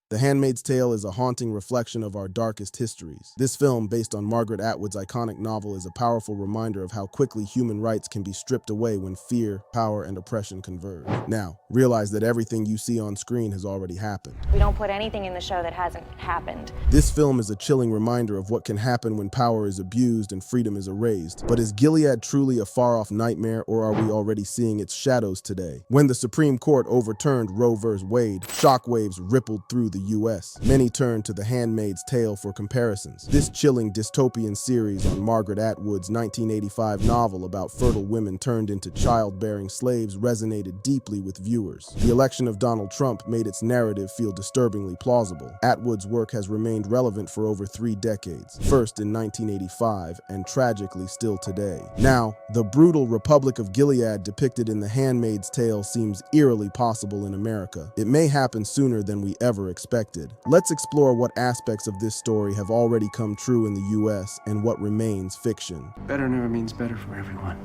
The Handmaid's Tale is a haunting reflection of our darkest histories. This film, based on Margaret Atwood's iconic novel, is a powerful reminder of how quickly human rights can be stripped away when fear, power, and oppression converge. Now, realize that everything you see on screen has already happened. We don't put anything in the show that hasn't happened. This film is a chilling reminder of what can happen when power is abused and freedom is erased. But is Gilead truly a far-off nightmare, or are we already seeing its shadows today? When the Supreme Court overturned Roe v. Wade, shockwaves rippled through the U.S. Many turned to The Handmaid's Tale for comparisons. This chilling dystopian series on Margaret Atwood's 1985 novel about fertile women turned into childbearing slaves resonated deeply with viewers. The election of Donald Trump made its narrative feel disturbingly plausible. Atwood's work has remained relevant for over 3 decades, first in 1985 and tragically still today. Now, the brutal Republic of Gilead depicted in The Handmaid's Tale seems eerily possible in America. It may happen sooner than we ever expected. Let's explore what aspects of this story have already come true in the U.S. and what remains fiction. Better never means better for everyone.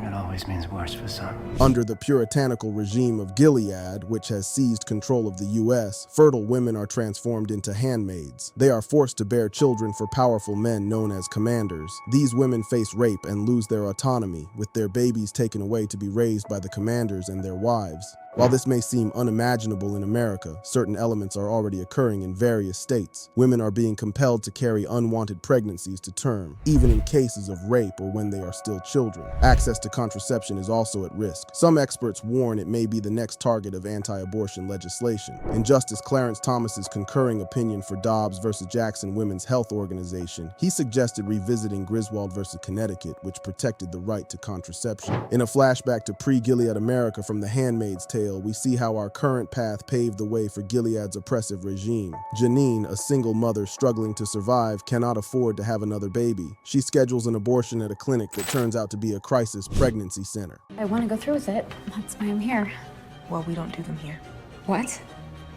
It always means worse for some. Under the puritanical regime of Gilead, which has seized control of the U.S., fertile women are transformed into handmaids. They are forced to bear children for powerful men known as commanders. These women face rape and lose their autonomy, with their babies taken away to be raised by the commanders and their wives. While this may seem unimaginable in America, certain elements are already occurring in various states. Women are being compelled to carry unwanted pregnancies to term, even in cases of rape or when they are still children. Access to contraception is also at risk. Some experts warn it may be the next target of anti-abortion legislation. In Justice Clarence Thomas's concurring opinion for Dobbs v. Jackson Women's Health Organization, he suggested revisiting Griswold v. Connecticut, which protected the right to contraception. In a flashback to pre-Gilead America from The Handmaid's Tale, we see how our current path paved the way for Gilead's oppressive regime. Janine, a single mother struggling to survive, cannot afford to have another baby. She schedules an abortion at a clinic that turns out to be a crisis pregnancy center. I want to go through with it. That's why I'm here. Well, we don't do them here. What?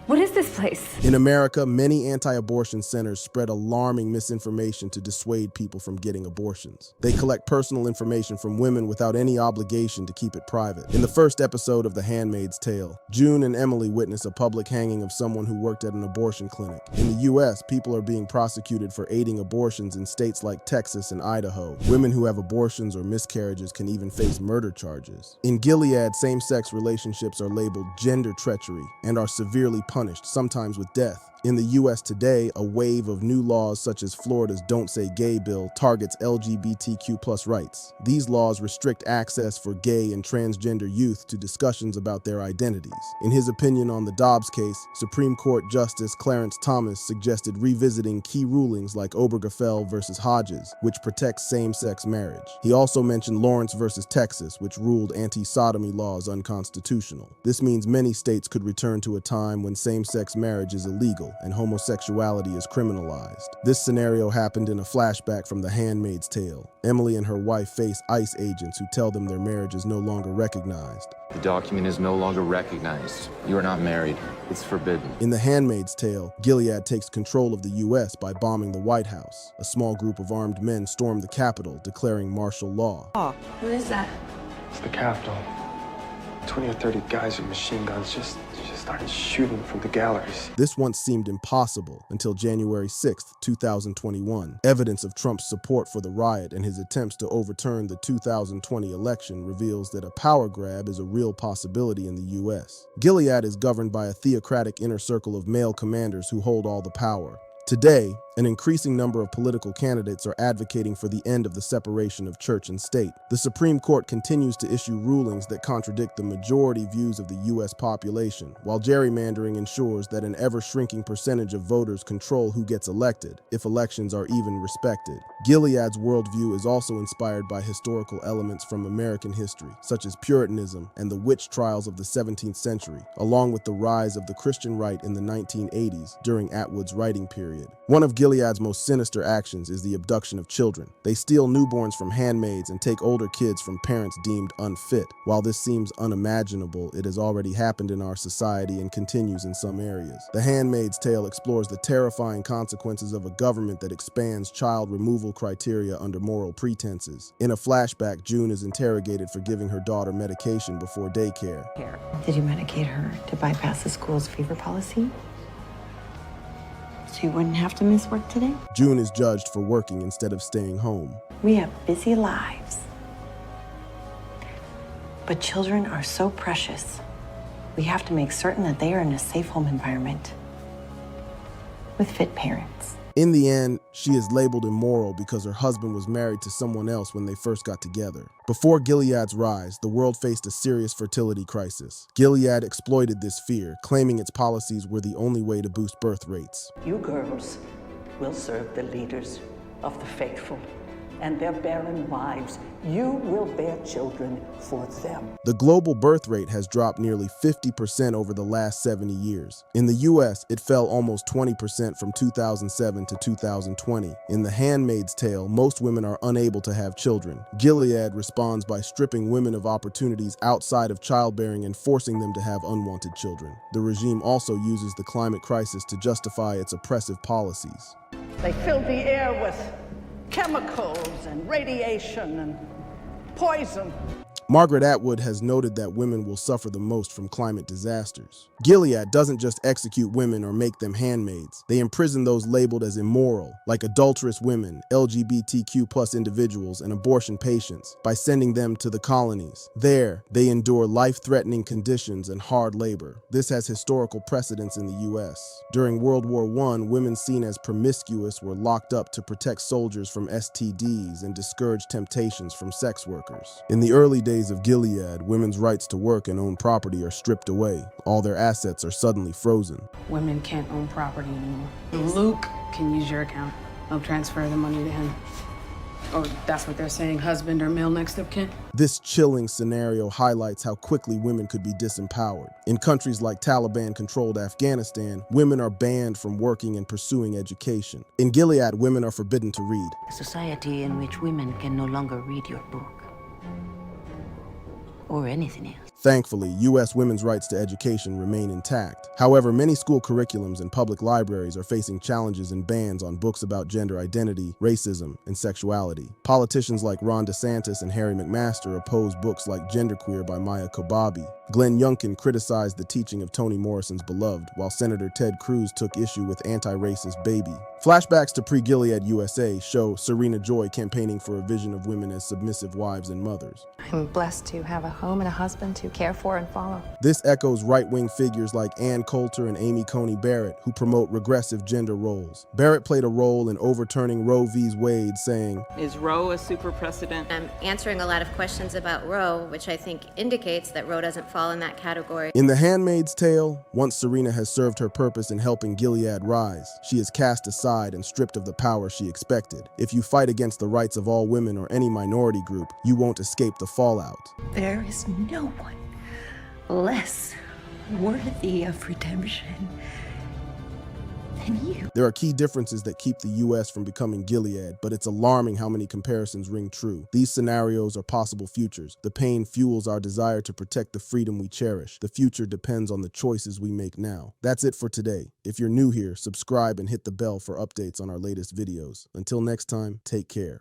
What is this place? In America, many anti-abortion centers spread alarming misinformation to dissuade people from getting abortions. They collect personal information from women without any obligation to keep it private. In the first episode of The Handmaid's Tale, June and Emily witness a public hanging of someone who worked at an abortion clinic. In the U.S., people are being prosecuted for aiding abortions in states like Texas and Idaho. Women who have abortions or miscarriages can even face murder charges. In Gilead, same-sex relationships are labeled gender treachery and are severely punished, sometimes with death. In the U.S. today, a wave of new laws such as Florida's Don't Say Gay bill targets LGBTQ+ rights. These laws restrict access for gay and transgender youth to discussions about their identities. In his opinion on the Dobbs case, Supreme Court Justice Clarence Thomas suggested revisiting key rulings like Obergefell v. Hodges, which protects same-sex marriage. He also mentioned Lawrence v. Texas, which ruled anti-sodomy laws unconstitutional. This means many states could return to a time when same-sex marriage is illegal and homosexuality is criminalized. This scenario happened in a flashback from The Handmaid's Tale. Emily and her wife face ICE agents who tell them their marriage is no longer recognized. The document is no longer recognized. You are not married. It's forbidden. In The Handmaid's Tale, Gilead takes control of the U.S. by bombing the White House. A small group of armed men storm the Capitol, declaring martial law. Who is that? It's the Capitol. 20 or 30 guys with machine guns just started shooting from the galleries. This once seemed impossible until January 6, 2021. Evidence of Trump's support for the riot and his attempts to overturn the 2020 election reveals that a power grab is a real possibility in the U.S. Gilead is governed by a theocratic inner circle of male commanders who hold all the power. Today, an increasing number of political candidates are advocating for the end of the separation of church and state. The Supreme Court continues to issue rulings that contradict the majority views of the U.S. population, while gerrymandering ensures that an ever-shrinking percentage of voters control who gets elected, if elections are even respected. Gilead's worldview is also inspired by historical elements from American history, such as Puritanism and the witch trials of the 17th century, along with the rise of the Christian right in the 1980s during Atwood's writing period. One of Gilead's most sinister actions is the abduction of children. They steal newborns from handmaids and take older kids from parents deemed unfit. While this seems unimaginable, it has already happened in our society and continues in some areas. The Handmaid's Tale explores the terrifying consequences of a government that expands child removal criteria under moral pretenses. In a flashback, June is interrogated for giving her daughter medication before daycare. Did you medicate her to bypass the school's fever policy? so you wouldn't have to miss work today? June is judged for working instead of staying home. We have busy lives. But children are so precious. We have to make certain that they are in a safe home environment with fit parents. In the end, she is labeled immoral because her husband was married to someone else when they first got together. Before Gilead's rise, the world faced a serious fertility crisis. Gilead exploited this fear, claiming its policies were the only way to boost birth rates. You girls will serve the leaders of the faithful and their barren wives. You will bear children for them. The global birth rate has dropped nearly 50% over the last 70 years. In the US, it fell almost 20% from 2007 to 2020. In The Handmaid's Tale, most women are unable to have children. Gilead responds by stripping women of opportunities outside of childbearing and forcing them to have unwanted children. The regime also uses the climate crisis to justify its oppressive policies. They filled the air with chemicals and radiation and poison. Margaret Atwood has noted that women will suffer the most from climate disasters. Gilead doesn't just execute women or make them handmaids. They imprison those labeled as immoral, like adulterous women, LGBTQ+ individuals, and abortion patients, by sending them to the colonies. There, they endure life-threatening conditions and hard labor. This has historical precedence in the US. During World War I, women seen as promiscuous were locked up to protect soldiers from STDs and discourage temptations from sex workers. In the early days of Gilead, women's rights to work and own property are stripped away. All their assets are suddenly frozen. Women can't own property anymore. Luke can use your account. I'll transfer the money to him. Or that's what they're saying, husband or male next of kin. This chilling scenario highlights how quickly women could be disempowered. In countries like Taliban-controlled Afghanistan, women are banned from working and pursuing education. In Gilead, women are forbidden to read. A society in which women can no longer read your book. Or anything else. Thankfully, U.S. women's rights to education remain intact. However, many school curriculums and public libraries are facing challenges and bans on books about gender identity, racism, and sexuality. Politicians like Ron DeSantis and Harry McMaster oppose books like Genderqueer by Maya Kobabe. Glenn Youngkin criticized the teaching of Toni Morrison's Beloved, while Senator Ted Cruz took issue with anti-racist Baby. Flashbacks to pre-Gilead USA show Serena Joy campaigning for a vision of women as submissive wives and mothers. I'm blessed to have a home and a husband to care for and follow. This echoes right-wing figures like Ann Coulter and Amy Coney Barrett, who promote regressive gender roles. Barrett played a role in overturning Roe v. Wade, saying, "Is Roe a super precedent?" I'm answering a lot of questions about Roe, which I think indicates that Roe doesn't fall in that category. In The Handmaid's Tale, once Serena has served her purpose in helping Gilead rise, she is cast aside and stripped of the power she expected. If you fight against the rights of all women or any minority group, you won't escape the fallout. There is no one less worthy of redemption than you. There are key differences that keep the U.S. from becoming Gilead, but it's alarming how many comparisons ring true. These scenarios are possible futures. The pain fuels our desire to protect the freedom we cherish. The future depends on the choices we make now. That's it for today. If you're new here, subscribe and hit the bell for updates on our latest videos. Until next time, take care.